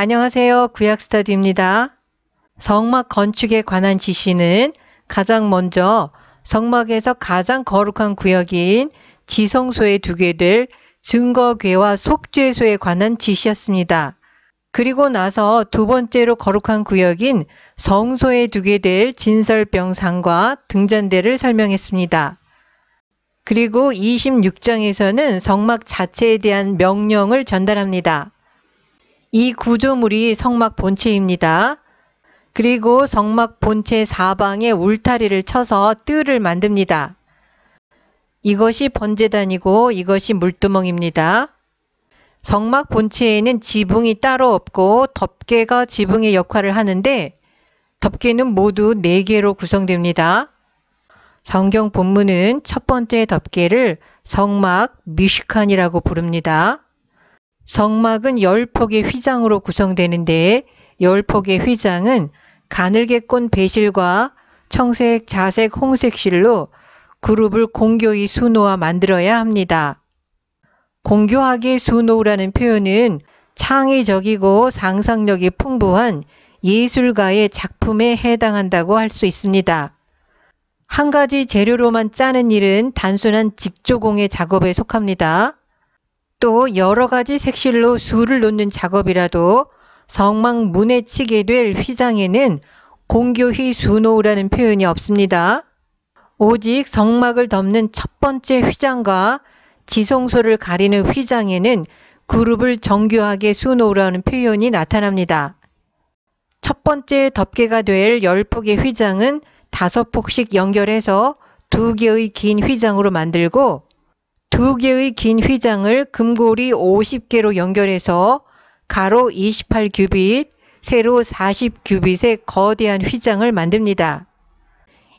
안녕하세요. 구약스터디입니다. 성막 건축에 관한 지시는 가장 먼저 성막에서 가장 거룩한 구역인 지성소에 두게 될 증거궤와 속죄소에 관한 지시였습니다. 그리고 나서 두 번째로 거룩한 구역인 성소에 두게 될 진설병상과 등잔대를 설명했습니다. 그리고 26장에서는 성막 자체에 대한 명령을 전달합니다. 이 구조물이 성막 본체입니다. 그리고 성막 본체 사방에 울타리를 쳐서 뜰을 만듭니다. 이것이 번제단이고 이것이 물두멍입니다. 성막 본체에는 지붕이 따로 없고 덮개가 지붕의 역할을 하는데 덮개는 모두 4개로 구성됩니다. 성경 본문은 첫 번째 덮개를 성막 미슈칸이라고 부릅니다. 성막은 10폭의 휘장으로 구성되는데 10폭의 휘장은 가늘게 꼰 배실과 청색, 자색, 홍색 실로 그룹을 공교히 수놓아 만들어야 합니다. 공교하게 수놓으라는 표현은 창의적이고 상상력이 풍부한 예술가의 작품에 해당한다고 할 수 있습니다. 한 가지 재료로만 짜는 일은 단순한 직조공의 작업에 속합니다. 또 여러 가지 색실로 수를 놓는 작업이라도 성막 문에 치게 될 휘장에는 공교히 수놓으라는 표현이 없습니다. 오직 성막을 덮는 첫 번째 휘장과 지성소를 가리는 휘장에는 그룹을 정교하게 수놓으라는 표현이 나타납니다. 첫 번째 덮개가 될 10폭의 휘장은 5폭씩 연결해서 2개의 긴 휘장으로 만들고 2개의 긴 휘장을 금고리 50개로 연결해서 가로 28규빗, 세로 40규빗의 거대한 휘장을 만듭니다.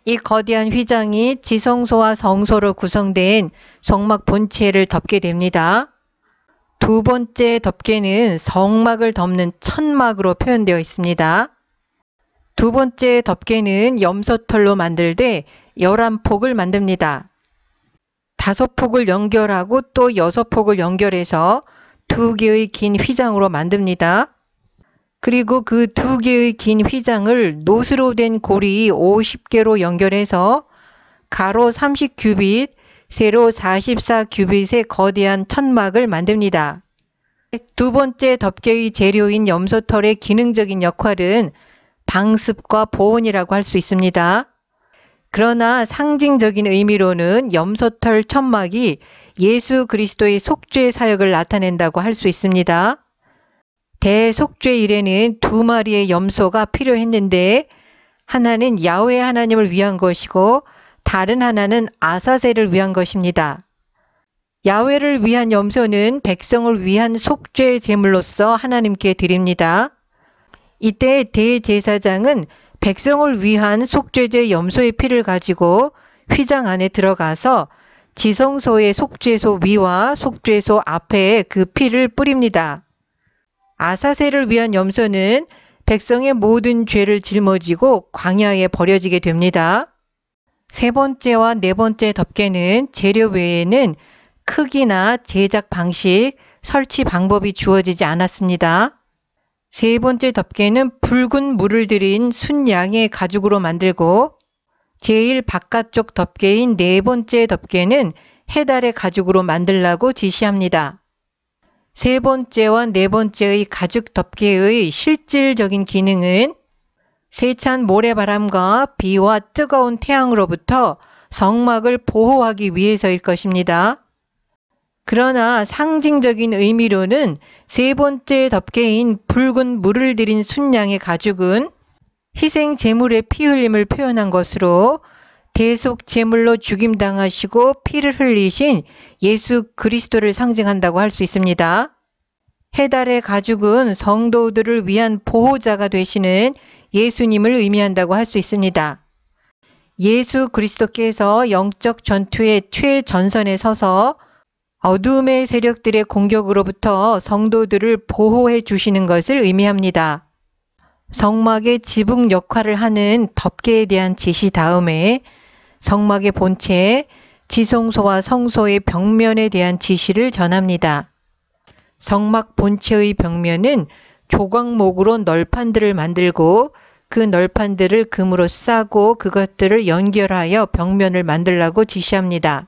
이 거대한 휘장이 지성소와 성소로 구성된 성막 본체를 덮게 됩니다. 두 번째 덮개는 성막을 덮는 천막으로 표현되어 있습니다. 두 번째 덮개는 염소털로 만들되 11폭을 만듭니다. 5폭을 연결하고 또 6폭을 연결해서 2개의 긴 휘장으로 만듭니다. 그리고 그 2개의 긴 휘장을 노스로 된 고리 50개로 연결해서 가로 30규빗, 세로 44규빗의 거대한 천막을 만듭니다. 두 번째 덮개의 재료인 염소털의 기능적인 역할은 방습과 보온이라고 할 수 있습니다. 그러나 상징적인 의미로는 염소털 천막이 예수 그리스도의 속죄 사역을 나타낸다고 할 수 있습니다. 대속죄일에는 2마리의 염소가 필요했는데 하나는 야훼 하나님을 위한 것이고 다른 하나는 아사셀을 위한 것입니다. 야훼를 위한 염소는 백성을 위한 속죄 제물로서 하나님께 드립니다. 이때 대제사장은 백성을 위한 속죄제 염소의 피를 가지고 휘장 안에 들어가서 지성소의 속죄소 위와 속죄소 앞에 그 피를 뿌립니다. 아사셀을 위한 염소는 백성의 모든 죄를 짊어지고 광야에 버려지게 됩니다. 세 번째와 네 번째 덮개는 재료 외에는 크기나 제작 방식, 설치 방법이 주어지지 않았습니다. 세 번째 덮개는 붉은 물을 들인 순양의 가죽으로 만들고 제일 바깥쪽 덮개인 네 번째 덮개는 해달의 가죽으로 만들라고 지시합니다. 세 번째와 네 번째의 가죽 덮개의 실질적인 기능은 세찬 모래바람과 비와 뜨거운 태양으로부터 성막을 보호하기 위해서일 것입니다. 그러나 상징적인 의미로는 세 번째 덮개인 붉은 물을 들인 순양의 가죽은 희생 제물의 피 흘림을 표현한 것으로 대속 제물로 죽임당하시고 피를 흘리신 예수 그리스도를 상징한다고 할 수 있습니다. 해달의 가죽은 성도들을 위한 보호자가 되시는 예수님을 의미한다고 할 수 있습니다. 예수 그리스도께서 영적 전투의 최전선에 서서 어둠의 세력들의 공격으로부터 성도들을 보호해 주시는 것을 의미합니다. 성막의 지붕 역할을 하는 덮개에 대한 지시 다음에 성막의 본체, 지성소와 성소의 벽면에 대한 지시를 전합니다. 성막 본체의 벽면은 조각목으로 널판들을 만들고 그 널판들을 금으로 싸고 그것들을 연결하여 벽면을 만들라고 지시합니다.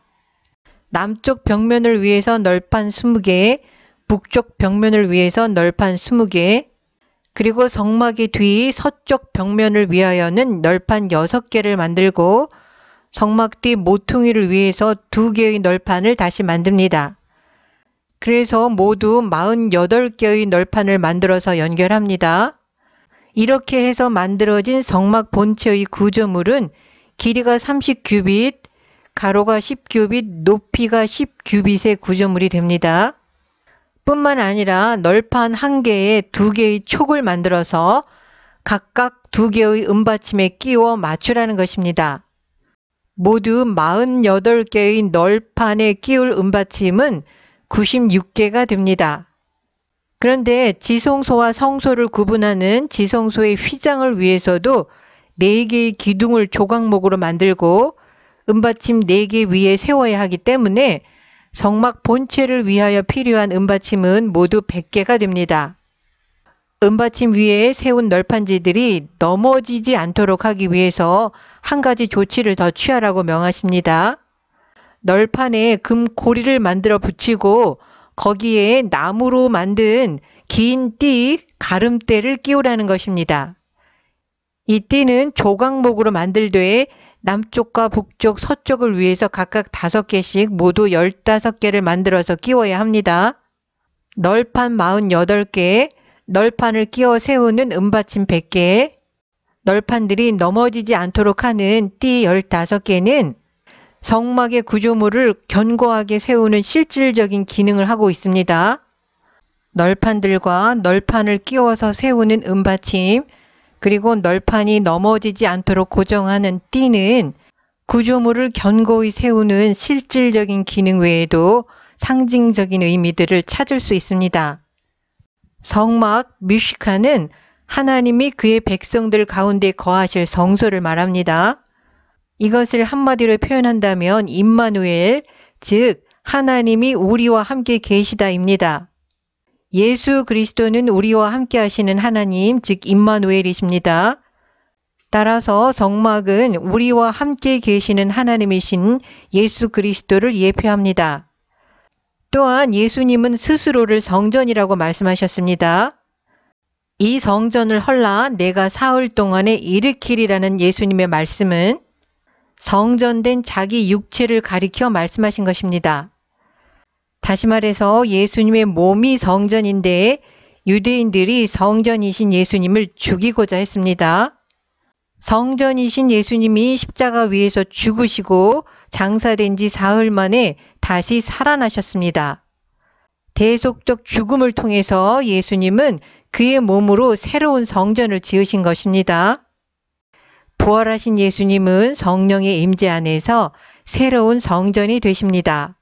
남쪽 벽면을 위해서 널판 20개, 북쪽 벽면을 위해서 널판 20개, 그리고 성막의 뒤 서쪽 벽면을 위하여는 널판 6개를 만들고 성막 뒤 모퉁이를 위해서 2개의 널판을 다시 만듭니다. 그래서 모두 48개의 널판을 만들어서 연결합니다. 이렇게 해서 만들어진 성막 본체의 구조물은 길이가 30규빗, 가로가 10규빗, 높이가 10규빗의 구조물이 됩니다. 뿐만 아니라 널판 1개에 2개의 촉을 만들어서 각각 2개의 은받침에 끼워 맞추라는 것입니다. 모두 48개의 널판에 끼울 은받침은 96개가 됩니다. 그런데 지성소와 성소를 구분하는 지성소의 휘장을 위해서도 4개의 기둥을 조각목으로 만들고 은받침 4개 위에 세워야 하기 때문에 성막 본체를 위하여 필요한 은받침은 모두 100개가 됩니다. 은받침 위에 세운 널판지들이 넘어지지 않도록 하기 위해서 한 가지 조치를 더 취하라고 명하십니다. 널판에 금 고리를 만들어 붙이고 거기에 나무로 만든 긴 띠, 가름대를 끼우라는 것입니다. 이 띠는 조각목으로 만들되 남쪽과 북쪽, 서쪽을 위해서 각각 5개씩 모두 15개를 만들어서 끼워야 합니다. 널판 48개, 널판을 끼워 세우는 은받침 100개, 널판들이 넘어지지 않도록 하는 띠 15개는 성막의 구조물을 견고하게 세우는 실질적인 기능을 하고 있습니다. 널판들과 널판을 끼워서 세우는 은받침, 그리고 널판이 넘어지지 않도록 고정하는 띠는 구조물을 견고히 세우는 실질적인 기능 외에도 상징적인 의미들을 찾을 수 있습니다. 성막 미슈카는 하나님이 그의 백성들 가운데 거하실 성소를 말합니다. 이것을 한마디로 표현한다면 임마누엘, 즉 하나님이 우리와 함께 계시다입니다. 예수 그리스도는 우리와 함께 하시는 하나님, 즉 임마누엘이십니다. 따라서 성막은 우리와 함께 계시는 하나님이신 예수 그리스도를 예표합니다. 또한 예수님은 스스로를 성전이라고 말씀하셨습니다. 이 성전을 헐라 내가 사흘 동안에 일으키리라는 예수님의 말씀은 성전된 자기 육체를 가리켜 말씀하신 것입니다. 다시 말해서 예수님의 몸이 성전인데 유대인들이 성전이신 예수님을 죽이고자 했습니다. 성전이신 예수님이 십자가 위에서 죽으시고 장사된 지 사흘 만에 다시 살아나셨습니다. 대속적 죽음을 통해서 예수님은 그의 몸으로 새로운 성전을 지으신 것입니다. 부활하신 예수님은 성령의 임재 안에서 새로운 성전이 되십니다.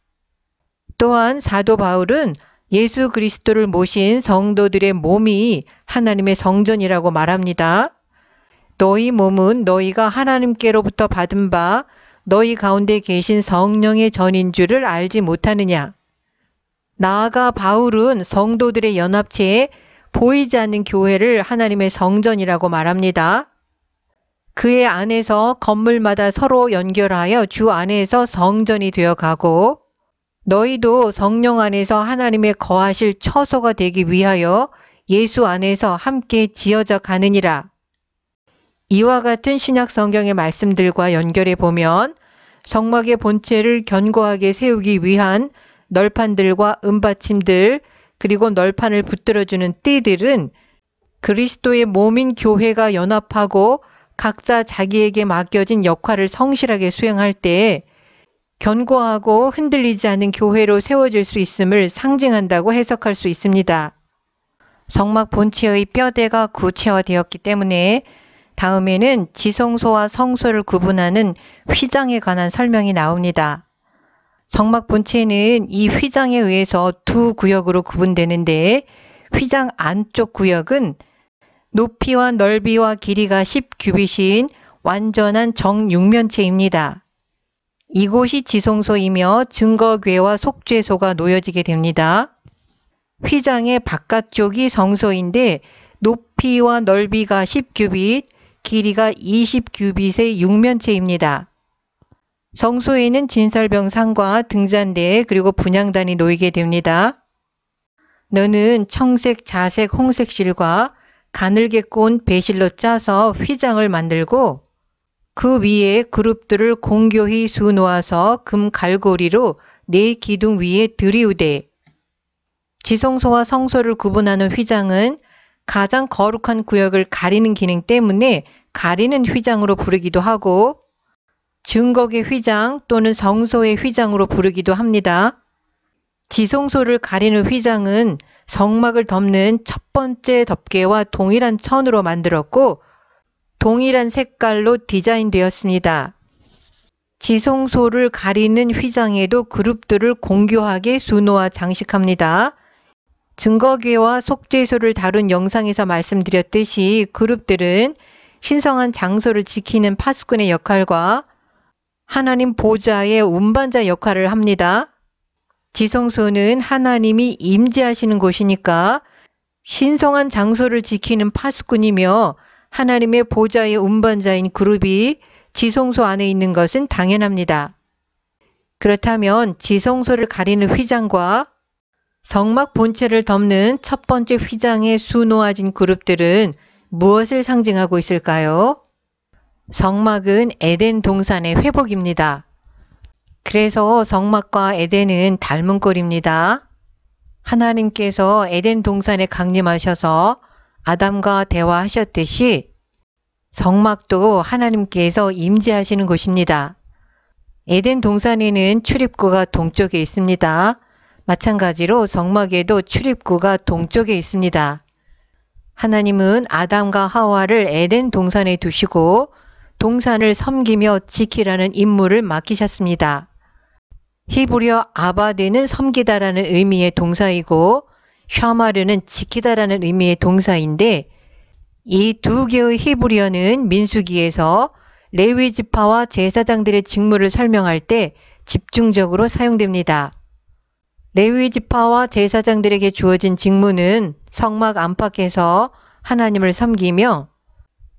또한 사도 바울은 예수 그리스도를 모신 성도들의 몸이 하나님의 성전이라고 말합니다. 너희 몸은 너희가 하나님께로부터 받은 바 너희 가운데 계신 성령의 전인 줄을 알지 못하느냐. 나아가 바울은 성도들의 연합체에 보이지 않는 교회를 하나님의 성전이라고 말합니다. 그의 안에서 건물마다 서로 연결하여 주 안에서 성전이 되어가고 너희도 성령 안에서 하나님의 거하실 처소가 되기 위하여 예수 안에서 함께 지어져 가느니라. 이와 같은 신약 성경의 말씀들과 연결해 보면 성막의 본체를 견고하게 세우기 위한 널판들과 은받침들 그리고 널판을 붙들어주는 띠들은 그리스도의 몸인 교회가 연합하고 각자 자기에게 맡겨진 역할을 성실하게 수행할 때 견고하고 흔들리지 않은 교회로 세워질 수 있음을 상징한다고 해석할 수 있습니다. 성막 본체의 뼈대가 구체화되었기 때문에 다음에는 지성소와 성소를 구분하는 휘장에 관한 설명이 나옵니다. 성막 본체는 이 휘장에 의해서 두 구역으로 구분되는데 휘장 안쪽 구역은 높이와 넓이와 길이가 10규빗인 완전한 정육면체입니다. 이곳이 지성소이며 증거궤와 속죄소가 놓여지게 됩니다. 휘장의 바깥쪽이 성소인데 높이와 넓이가 10규빗, 길이가 20규빗의 육면체입니다. 성소에는 진설병상과 등잔대 그리고 분향단이 놓이게 됩니다. 너는 청색, 자색, 홍색 실과 가늘게 꼰 배실로 짜서 휘장을 만들고 그 위에 그룹들을 공교히 수놓아서 금 갈고리로 네 기둥 위에 들이우되 지성소와 성소를 구분하는 휘장은 가장 거룩한 구역을 가리는 기능 때문에 가리는 휘장으로 부르기도 하고 증거의 휘장 또는 성소의 휘장으로 부르기도 합니다. 지성소를 가리는 휘장은 성막을 덮는 첫 번째 덮개와 동일한 천으로 만들었고 동일한 색깔로 디자인되었습니다. 지성소를 가리는 휘장에도 그룹들을 공교하게 수놓아 장식합니다. 증거궤와 속죄소를 다룬 영상에서 말씀드렸듯이 그룹들은 신성한 장소를 지키는 파수꾼의 역할과 하나님 보좌의 운반자 역할을 합니다. 지성소는 하나님이 임재하시는 곳이니까 신성한 장소를 지키는 파수꾼이며 하나님의 보좌의 운반자인 그룹이 지성소 안에 있는 것은 당연합니다. 그렇다면 지성소를 가리는 휘장과 성막 본체를 덮는 첫 번째 휘장에 수놓아진 그룹들은 무엇을 상징하고 있을까요? 성막은 에덴 동산의 회복입니다. 그래서 성막과 에덴은 닮은 꼴입니다. 하나님께서 에덴 동산에 강림하셔서 아담과 대화하셨듯이 성막도 하나님께서 임재하시는 곳입니다. 에덴 동산에는 출입구가 동쪽에 있습니다. 마찬가지로 성막에도 출입구가 동쪽에 있습니다. 하나님은 아담과 하와를 에덴 동산에 두시고 동산을 섬기며 지키라는 임무를 맡기셨습니다. 히브리어 아바드는 섬기다라는 의미의 동사이고 샤마르는 지키다라는 의미의 동사인데 이 두 개의 히브리어는 민수기에서 레위 지파와 제사장들의 직무를 설명할 때 집중적으로 사용됩니다. 레위 지파와 제사장들에게 주어진 직무는 성막 안팎에서 하나님을 섬기며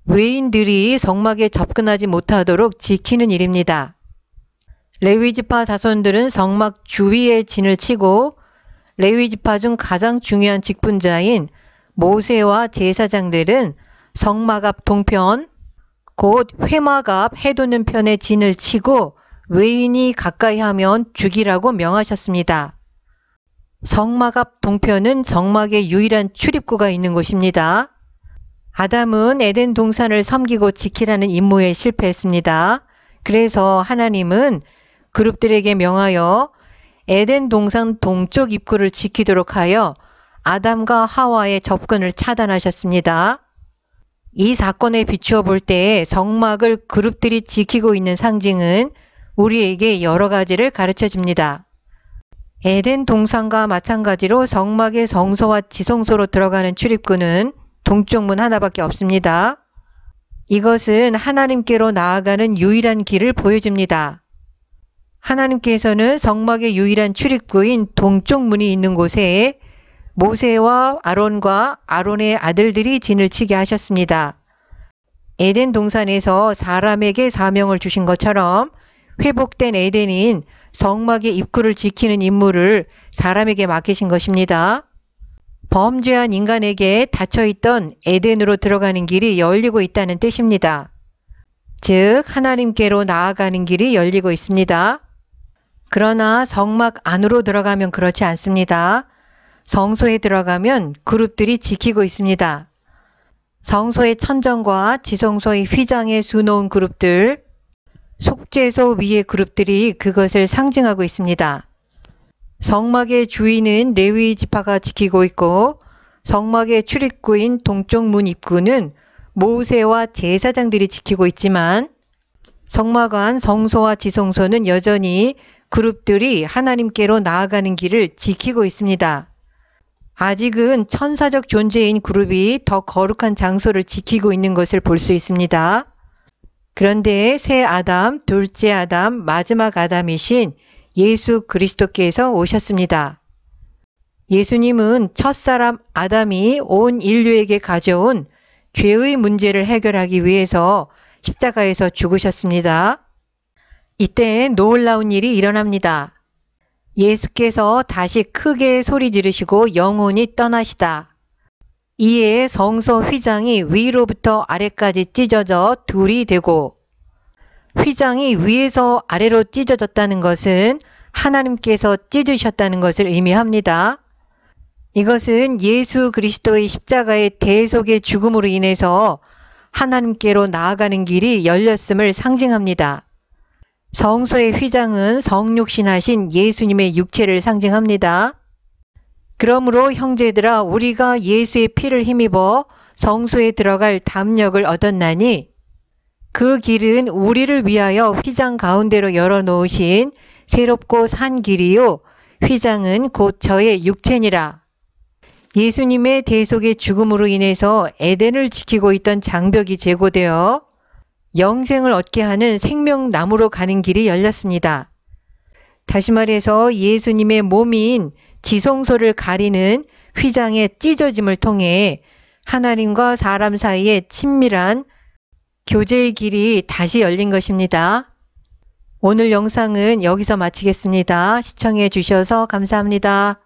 외인들이 성막에 접근하지 못하도록 지키는 일입니다. 레위 지파 자손들은 성막 주위에 진을 치고 레위 지파 중 가장 중요한 직분자인 모세와 제사장들은 성막 앞 동편, 곧 회막 앞 해돋는 편에 진을 치고 외인이 가까이 하면 죽이라고 명하셨습니다. 성막 앞 동편은 성막의 유일한 출입구가 있는 곳입니다. 아담은 에덴 동산을 섬기고 지키라는 임무에 실패했습니다. 그래서 하나님은 그룹들에게 명하여 에덴 동산 동쪽 입구를 지키도록 하여 아담과 하와의 접근을 차단하셨습니다. 이 사건에 비추어 볼 때 성막을 그룹들이 지키고 있는 상징은 우리에게 여러 가지를 가르쳐 줍니다. 에덴 동산과 마찬가지로 성막의 성소와 지성소로 들어가는 출입구는 동쪽 문 하나밖에 없습니다. 이것은 하나님께로 나아가는 유일한 길을 보여줍니다. 하나님께서는 성막의 유일한 출입구인 동쪽 문이 있는 곳에 모세와 아론과 아론의 아들들이 진을 치게 하셨습니다. 에덴 동산에서 사람에게 사명을 주신 것처럼 회복된 에덴인 성막의 입구를 지키는 임무를 사람에게 맡기신 것입니다. 범죄한 인간에게 닫혀있던 에덴으로 들어가는 길이 열리고 있다는 뜻입니다. 즉 하나님께로 나아가는 길이 열리고 있습니다. 그러나 성막 안으로 들어가면 그렇지 않습니다. 성소에 들어가면 그룹들이 지키고 있습니다. 성소의 천정과 지성소의 휘장에 수놓은 그룹들, 속죄소 위의 그룹들이 그것을 상징하고 있습니다. 성막의 주인은 레위 지파가 지키고 있고 성막의 출입구인 동쪽 문 입구는 모세와 제사장들이 지키고 있지만 성막 안 성소와 지성소는 여전히 그룹들이 하나님께로 나아가는 길을 지키고 있습니다. 아직은 천사적 존재인 그룹이 더 거룩한 장소를 지키고 있는 것을 볼 수 있습니다. 그런데 새 아담, 둘째 아담, 마지막 아담이신 예수 그리스도께서 오셨습니다. 예수님은 첫사람 아담이 온 인류에게 가져온 죄의 문제를 해결하기 위해서 십자가에서 죽으셨습니다. 이때 놀라운 일이 일어납니다. 예수께서 다시 크게 소리 지르시고 영혼이 떠나시다. 이에 성소 휘장이 위로부터 아래까지 찢어져 둘이 되고, 휘장이 위에서 아래로 찢어졌다는 것은 하나님께서 찢으셨다는 것을 의미합니다. 이것은 예수 그리스도의 십자가의 대속의 죽음으로 인해서 하나님께로 나아가는 길이 열렸음을 상징합니다. 성소의 휘장은 성육신하신 예수님의 육체를 상징합니다. 그러므로 형제들아, 우리가 예수의 피를 힘입어 성소에 들어갈 담력을 얻었나니 그 길은 우리를 위하여 휘장 가운데로 열어놓으신 새롭고 산 길이요 휘장은 곧 저의 육체니라. 예수님의 대속의 죽음으로 인해서 에덴을 지키고 있던 장벽이 제거되어 영생을 얻게 하는 생명나무로 가는 길이 열렸습니다. 다시 말해서 예수님의 몸인 지성소를 가리는 휘장의 찢어짐을 통해 하나님과 사람 사이의 친밀한 교제의 길이 다시 열린 것입니다. 오늘 영상은 여기서 마치겠습니다. 시청해 주셔서 감사합니다.